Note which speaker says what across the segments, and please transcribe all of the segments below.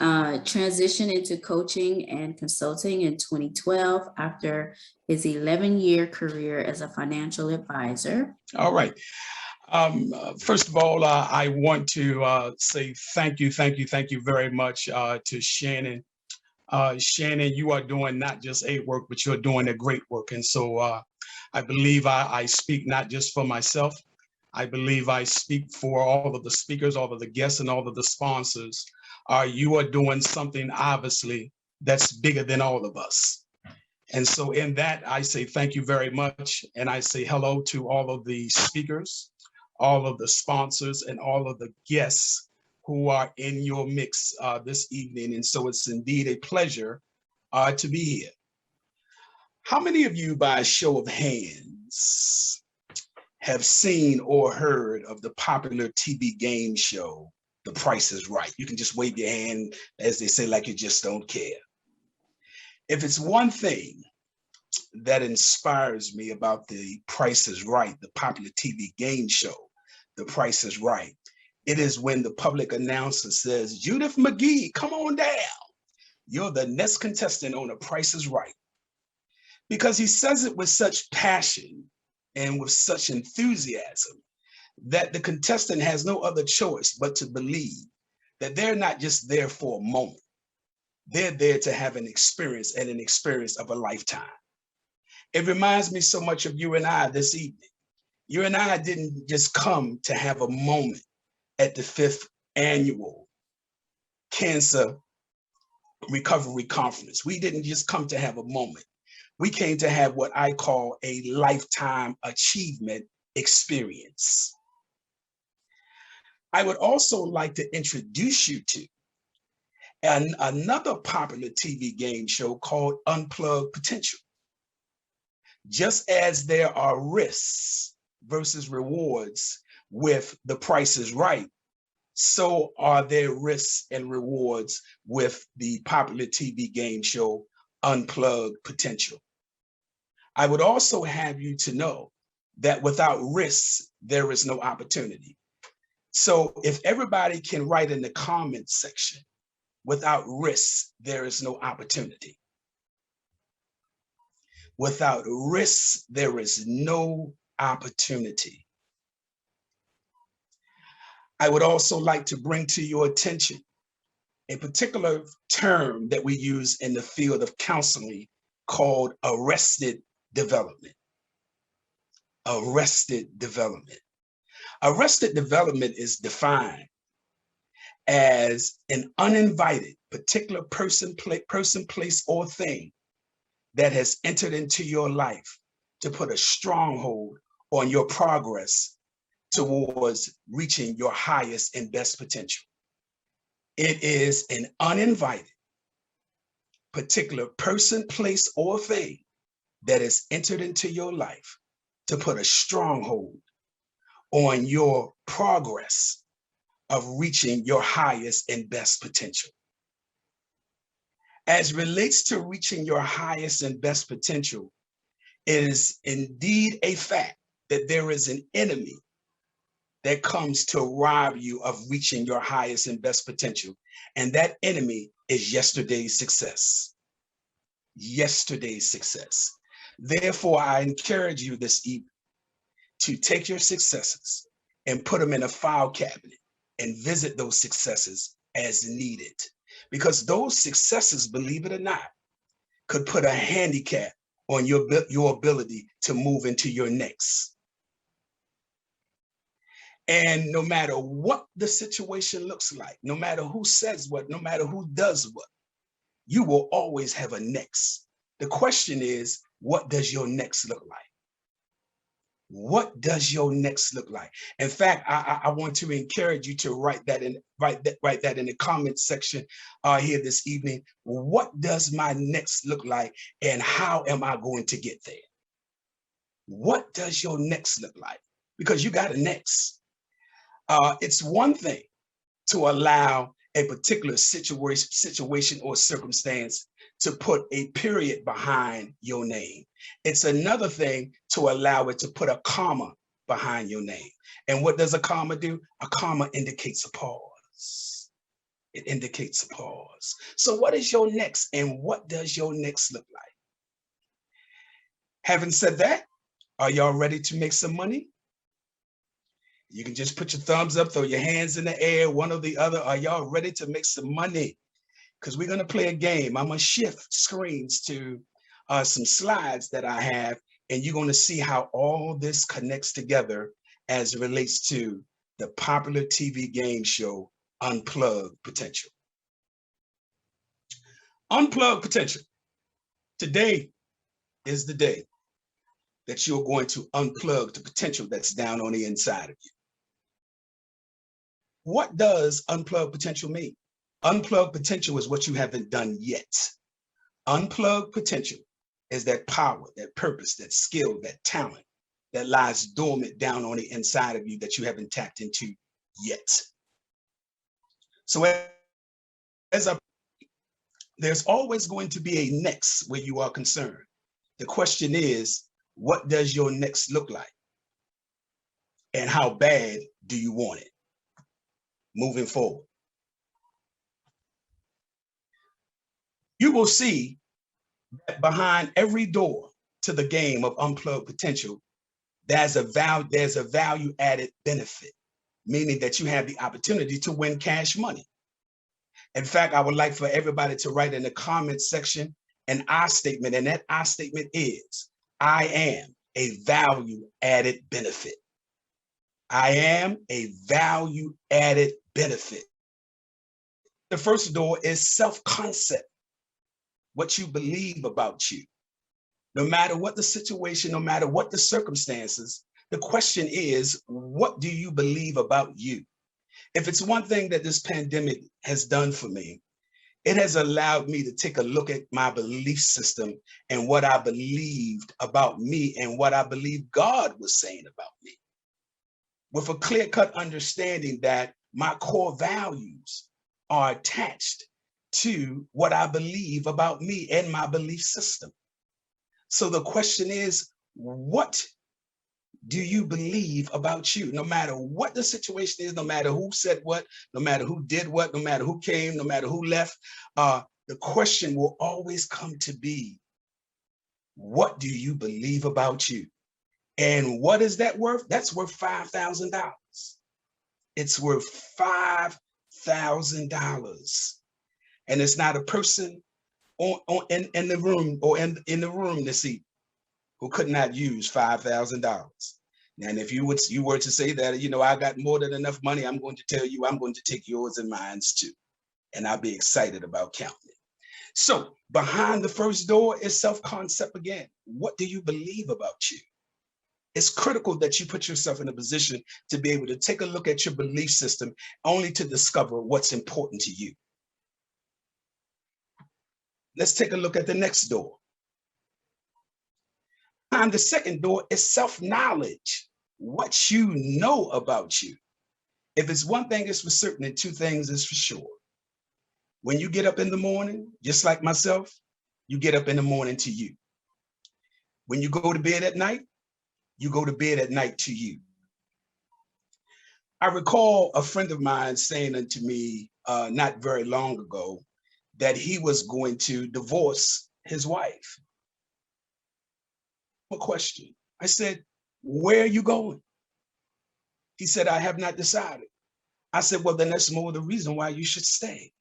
Speaker 1: transitioned into coaching and consulting in 2012 after his 11-year career as a financial advisor.
Speaker 2: All right. First of all, I want to say thank you very much to Shannon. Shannon, you are doing not just a work, but you're doing a great work. And so I believe I speak not just for myself. I believe I speak for all of the speakers, all of the guests, and all of the sponsors. You are doing something, obviously, that's bigger than all of us. And so in that, I say thank you very much. And I say hello to all of the speakers, all of the sponsors, and all of the guests who are in your mix this evening. And so it's indeed a pleasure to be here. How many of you, by a show of hands, have seen or heard of the popular TV game show, The Price is Right? You can just wave your hand, as they say, like you just don't care. If it's one thing that inspires me about The Price is Right, the popular TV game show, The Price is Right, it is when the public announcer says, Judith McGee, come on down. You're the next contestant on The Price is Right. Because he says it with such passion and with such enthusiasm that the contestant has no other choice but to believe that they're not just there for a moment. They're there to have an experience, and an experience of a lifetime. It reminds me so much of you and I this evening. You and I didn't just come to have a moment at the 5th annual Cancer Recovery Conference. We didn't just come to have a moment. We came to have what I call a lifetime achievement experience. I would also like to introduce you to another popular TV game show called Unplugged Potential. Just as there are risks versus rewards with The Price is Right, so are there risks and rewards with the popular TV game show Unplugged Potential. I would also have you to know that without risks, there is no opportunity. So if everybody can write in the comments section, without risks, there is no opportunity. Without risks, there is no opportunity. I would also like to bring to your attention a particular term that we use in the field of counseling called arrested development. Arrested development. Arrested development is defined as an uninvited particular person, place, or thing that has entered into your life to put a stronghold on your progress towards reaching your highest and best potential. It is an uninvited particular person, place, or thing that has entered into your life to put a stronghold on your progress of reaching your highest and best potential. As relates to reaching your highest and best potential, it is indeed a fact that there is an enemy that comes to rob you of reaching your highest and best potential. And that enemy is yesterday's success. Yesterday's success. Therefore, I encourage you this evening to take your successes and put them in a file cabinet and visit those successes as needed. Because those successes, believe it or not, could put a handicap on your ability to move into your next. And no matter what the situation looks like, no matter who says what, no matter who does what, you will always have a next. The question is, what does your next look like? What does your next look like? In fact, I want to encourage you to write that in the comments section here this evening. What does my next look like, and how am I going to get there? What does your next look like? Because you got a next. It's one thing to allow a particular situation or circumstance to put a period behind your name. It's another thing to allow it to put a comma behind your name. And what does a comma do? A comma indicates a pause. It indicates a pause. So what is your next, and what does your next look like? Having said that, are y'all ready to make some money? You can just put your thumbs up, throw your hands in the air, one or the other. Are y'all ready to make some money? Because we're going to play a game. I'm going to shift screens to some slides that I have, and you're going to see how all this connects together as it relates to the popular TV game show, Unplugged Potential. Unplugged Potential. Today is the day that you're going to unplug the potential that's down on the inside of you. What does unplugged potential mean? Unplugged potential is what you haven't done yet. Unplugged potential is that power, that purpose, that skill, that talent that lies dormant down on the inside of you that you haven't tapped into yet. So there's always going to be a next where you are concerned. The question is, what does your next look like? And how bad do you want it moving forward? You will see that behind every door to the game of unplugged potential, there's a value added benefit, meaning that you have the opportunity to win cash money. In fact, I would like for everybody to write in the comment section an I statement, and that I statement is, I am a value added benefit. I am a value added benefit. The first door is self-concept, what you believe about you. No matter what the situation, no matter what the circumstances, the question is, what do you believe about you? If it's one thing that this pandemic has done for me, it has allowed me to take a look at my belief system and what I believed about me and what I believe God was saying about me, with a clear-cut understanding that my core values are attached to what I believe about me and my belief system. So the question is, what do you believe about you? No matter what the situation is, no matter who said what, no matter who did what, no matter who came, no matter who left, the question will always come to be, what do you believe about you? And what is that worth? That's worth $5,000. It's worth $5,000. And it's not a person in the room or in the room this evening who could not use $5,000. And if you were to say that, I got more than enough money, I'm going to tell you, I'm going to take yours and mine too. And I'll be excited about counting it. So behind the first door is self-concept again. What do you believe about you? It's critical that you put yourself in a position to be able to take a look at your belief system only to discover what's important to you. Let's take a look at the next door. Behind the second door is self-knowledge, what you know about you. If it's one thing is for certain, and two things is for sure. When you get up in the morning, just like myself, you get up in the morning to you. When you go to bed at night, you go to bed at night to you. I recall a friend of mine saying unto me not very long ago that he was going to divorce his wife. A question. I said, where are you going? He said, I have not decided. I said, well, then that's more the reason why you should stay.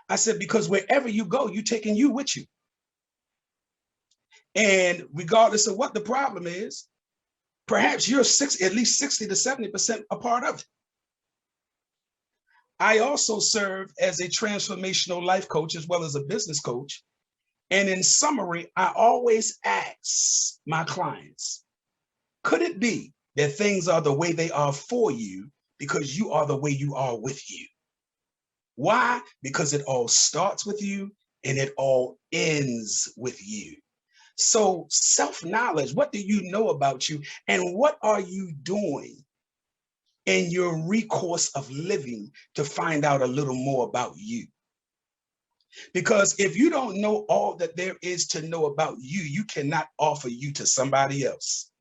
Speaker 2: I said, because wherever you go, you're taking you with you. And regardless of what the problem is, perhaps you're at least 60 to 70% a part of it. I also serve as a transformational life coach as well as a business coach. And in summary, I always ask my clients, could it be that things are the way they are for you because you are the way you are with you? Why? Because it all starts with you and it all ends with you. So self-knowledge, what do you know about you and what are you doing in your recourse of living to find out a little more about you? Because if you don't know all that there is to know about you, you cannot offer you to somebody else.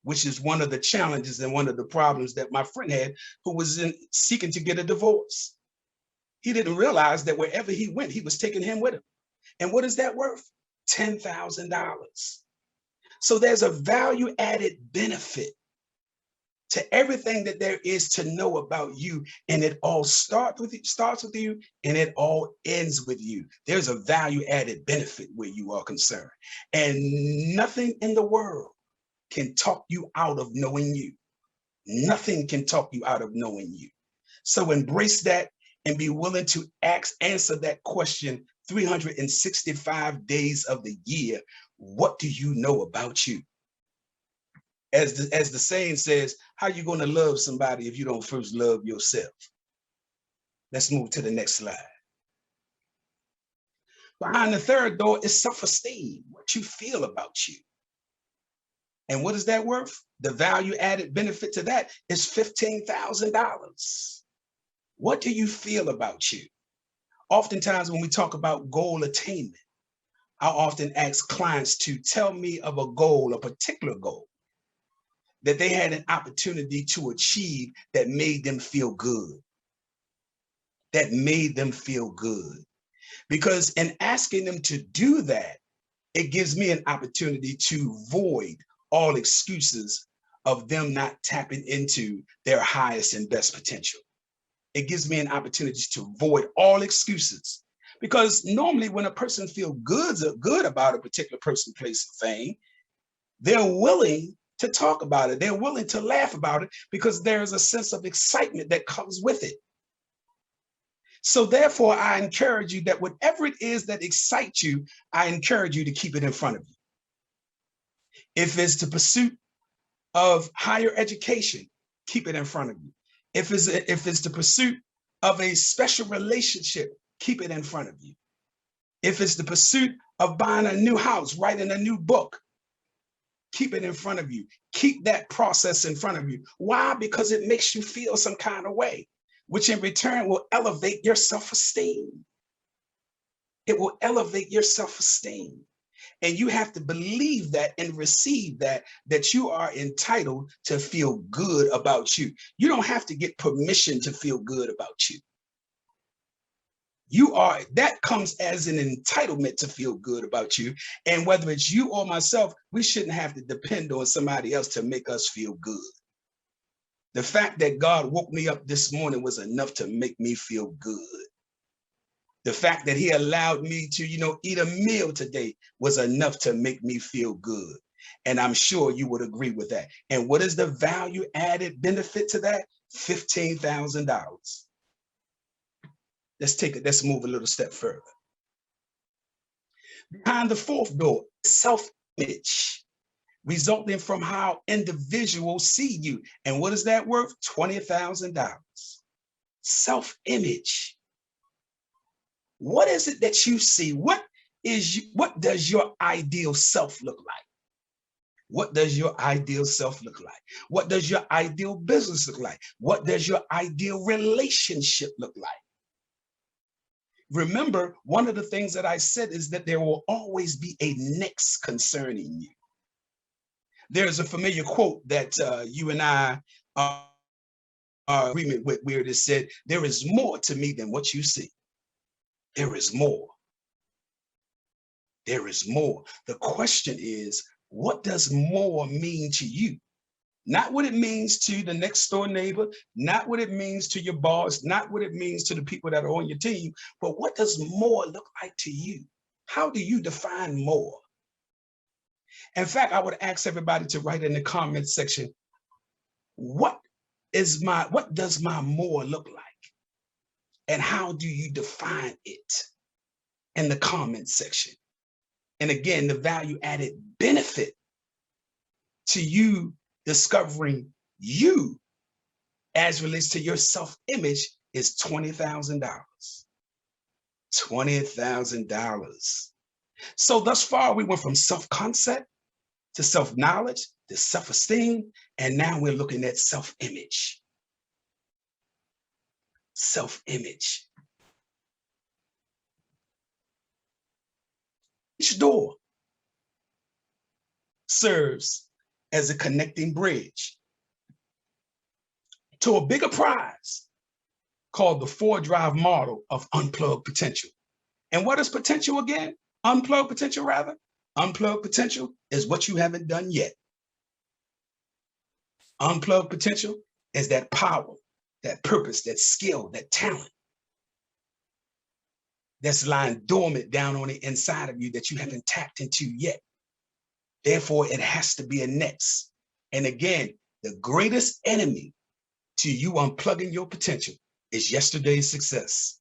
Speaker 2: which is one of the challenges and one of the problems that my friend had who was seeking to get a divorce. He didn't realize that wherever he went, he was taking him with him. And what is that worth? $10,000. So there's a value added benefit to everything that there is to know about you. And it all starts with you and it all ends with you. There's a value added benefit where you are concerned. And nothing in the world can talk you out of knowing you. Nothing can talk you out of knowing you. So embrace that and be willing to answer that question 365 days of the year. What do you know about you? As the saying says, how are you going to love somebody if you don't first love yourself? Let's move to the next slide. Behind the third door is self-esteem, what you feel about you. And what is that worth? The value added benefit to that is $15,000. What do you feel about you? Oftentimes when we talk about goal attainment, I often ask clients to tell me of a goal, a particular goal, that they had an opportunity to achieve that made them feel good. That made them feel good. Because in asking them to do that, it gives me an opportunity to void all excuses of them not tapping into their highest and best potential. It gives me an opportunity to avoid all excuses. Because normally when a person feels good about a particular person, place, or thing, they're willing to talk about it. They're willing to laugh about it because there's a sense of excitement that comes with it. So therefore, I encourage you that whatever it is that excites you, I encourage you to keep it in front of you. If it's the pursuit of higher education, keep it in front of you. If it's the pursuit of a special relationship, keep it in front of you. If it's the pursuit of buying a new house, writing a new book, keep it in front of you. Keep that process in front of you. Why? Because it makes you feel some kind of way, which in return will elevate your self-esteem. It will elevate your self-esteem. And you have to believe that and receive that you are entitled to feel good about you. You don't have to get permission to feel good about you. That comes as an entitlement to feel good about you. And whether it's you or myself, we shouldn't have to depend on somebody else to make us feel good. The fact that God woke me up this morning was enough to make me feel good. The fact that he allowed me to, eat a meal today was enough to make me feel good. And I'm sure you would agree with that. And what is the value added benefit to that? $15,000. Let's move a little step further. Behind the fourth door, self-image, resulting from how individuals see you. And what is that worth? $20,000. Self-image. What is it that you see? What does your ideal self look like? What does your ideal self look like? What does your ideal business look like? What does your ideal relationship look like? Remember, one of the things that I said is that there will always be a next concerning you. There's a familiar quote that you and I are in agreement with, where it is said, there is more to me than what you see. There is more. There is more. The question is, what does more mean to you? Not what it means to the next door neighbor, not what it means to your boss, not what it means to the people that are on your team, but what does more look like to you? How do you define more? In fact, I would ask everybody to write in the comment section, what does my more look like? And how do you define it in the comment section? And again, the value added benefit to you discovering you as relates to your self-image is $20,000. $20,000. So thus far, we went from self-concept to self-knowledge to self-esteem, and now we're looking at self-image. Self-image. Each door serves as a connecting bridge to a bigger prize called the 4-drive model of unplugged potential. And what is potential again? Unplugged potential, rather. Unplugged potential is what you haven't done yet. Unplugged potential is that power, that purpose, that skill, that talent that's lying dormant down on the inside of you that you haven't tapped into yet. Therefore, it has to be a next. And again, the greatest enemy to you unplugging your potential is yesterday's success.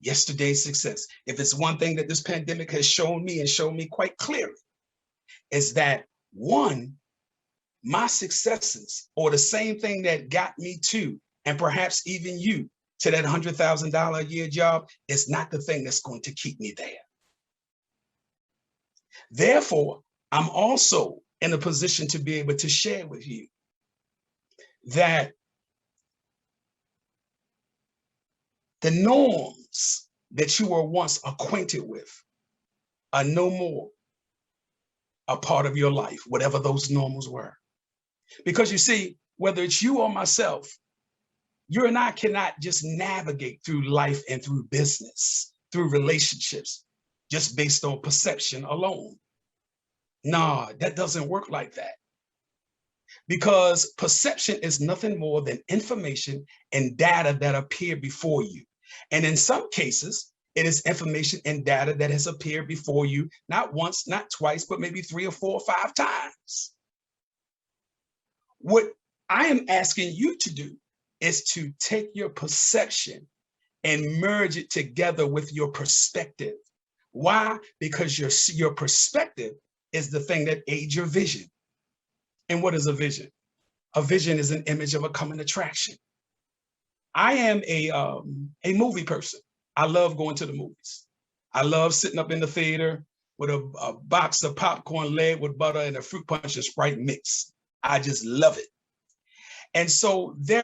Speaker 2: Yesterday's success. If it's one thing that this pandemic has shown me and shown me quite clearly, is that one, my successes, or the same thing that got me to, and perhaps even you, to that $100,000 a year job, is not the thing that's going to keep me there. Therefore, I'm also in a position to be able to share with you that the norms that you were once acquainted with are no more a part of your life, whatever those norms were. Because you see, whether it's you or myself, you and I cannot just navigate through life and through business, through relationships, just based on perception alone. Nah, that doesn't work like that. Because perception is nothing more than information and data that appear before you. And in some cases, it is information and data that has appeared before you, not once, not twice, but maybe 3 or 4 or 5 times. What I am asking you to do is to take your perception and merge it together with your perspective. Why? Because your perspective is the thing that aids your vision. And what is a vision? A vision is an image of a coming attraction. I am a movie person. I love going to the movies. I love sitting up in the theater with a box of popcorn laid with butter and a fruit punch and Sprite mix. I just love it. And so there